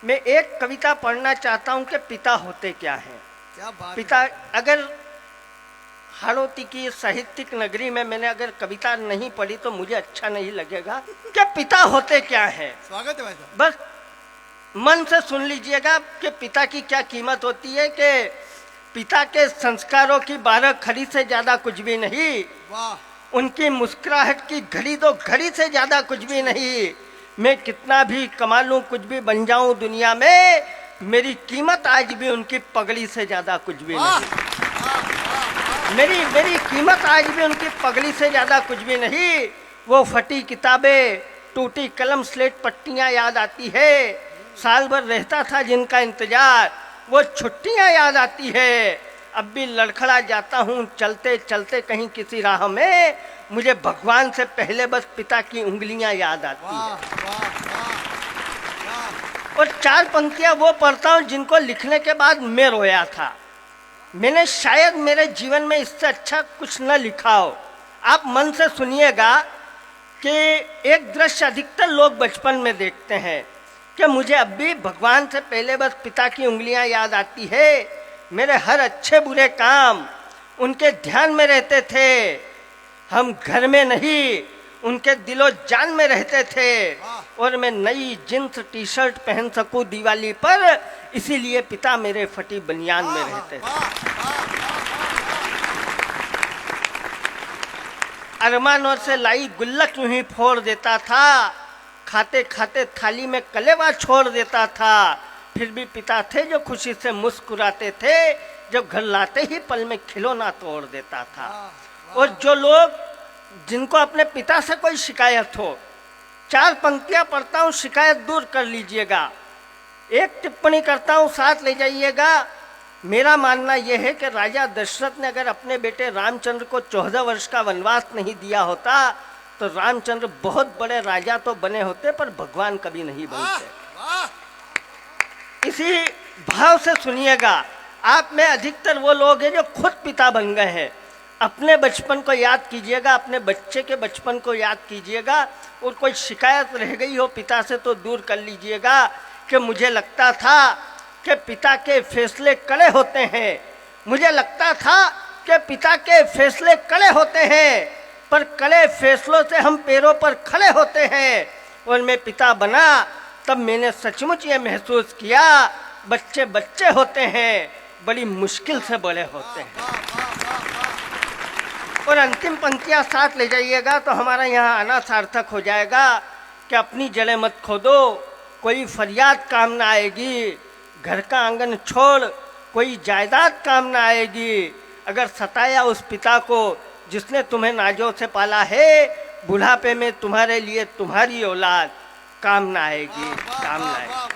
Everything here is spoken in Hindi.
मैं एक कविता पढ़ना चाहता हूं कि पिता होते क्या हैं। क्या बात पिता, है। अगर हाड़ौती की साहित्यिक नगरी में मैंने अगर कविता नहीं पढ़ी तो मुझे अच्छा नहीं लगेगा कि पिता होते क्या हैं। स्वागत है भाई साहब। बस मन से सुन लीजिएगा कि पिता की क्या कीमत होती है, कि पिता के संस्कारों की 12 घड़ी से ज्यादा कुछ भी नहीं, वाह, उनकी मुस्कुराहट की घड़ी 2 घड़ी से ज्यादा कुछ भी नहीं। मैं कितना भी कमा लूं, कुछ भी बन जाऊं दुनिया में, मेरी कीमत आज भी उनकी पगड़ी से ज्यादा कुछ भी वाह, नहीं। वाह, वाह, मेरी कीमत आज भी उनकी पगड़ी से ज्यादा कुछ भी नहीं। वो फटी किताबें, टूटी कलम, स्लेट पट्टियां याद आती है। साल भर रहता था जिनका इंतजार, वो छुट्टियां याद आती है। अब भी लड़खड़ा जाता हूँ चलते चलते कहीं किसी राह में, मुझे भगवान से पहले बस पिता की उंगलियां याद आती वाह, है। वाह, वाह, वाह। और 4 पंक्तियां वो पढ़ता हूँ जिनको लिखने के बाद मैं रोया था। मैंने शायद मेरे जीवन में इससे अच्छा कुछ न लिखा हो। आप मन से सुनिएगा कि एक दृश्य अधिकतर लोग बचपन में देखते हैं कि मुझे अब भी भगवान से पहले बस पिता की उंगलियां याद आती है। मेरे हर अच्छे बुरे काम उनके ध्यान में रहते थे। हम घर में नहीं, उनके दिलो जान में रहते थे। और मैं नई जींस टी शर्ट पहन सकूं दिवाली पर, इसीलिए पिता मेरे फटी बनियान में रहते थे। अरमानों से लाई गुल्लक यूं ही फोड़ देता था, खाते खाते थाली में कलेवा छोड़ देता था। फिर भी पिता थे जो खुशी से मुस्कुराते थे, जब घर लाते ही पल में खिलौना तोड़ देता था। और जो लोग जिनको अपने पिता से कोई शिकायत हो, 4 पंक्तियां पढ़ता हूँ, शिकायत दूर कर लीजिएगा। एक टिप्पणी करता हूँ, साथ ले जाइएगा। मेरा मानना यह है कि राजा दशरथ ने अगर अपने बेटे रामचंद्र को 14 वर्ष का वनवास नहीं दिया होता तो रामचंद्र बहुत बड़े राजा तो बने होते, पर भगवान कभी नहीं बनते। इसी भाव से सुनिएगा। आप में अधिकतर वो लोग हैं जो खुद पिता बन गए हैं। अपने बचपन को याद कीजिएगा, अपने बच्चे के बचपन को याद कीजिएगा, और कोई शिकायत रह गई हो पिता से तो दूर कर लीजिएगा कि मुझे लगता था कि पिता के फैसले कड़े होते हैं। मुझे लगता था कि पिता के फैसले कड़े होते हैं, पर कड़े फैसलों से हम पैरों पर खड़े होते हैं। और मैं पिता बना तब मैंने सचमुच ये महसूस किया, बच्चे बच्चे होते हैं, बड़ी मुश्किल से बड़े होते हैं। और अंतिम पंक्तियां साथ ले जाइएगा तो हमारा यहाँ आना सार्थक हो जाएगा कि अपनी जड़ें मत खोदो, कोई फरियाद काम ना आएगी। घर का आंगन छोड़ कोई जायदाद काम ना आएगी। अगर सताया उस पिता को जिसने तुम्हें नाजों से पाला है, बुढ़ापे में तुम्हारे लिए तुम्हारी औलाद काम ना आएगी, काम ना आएगी।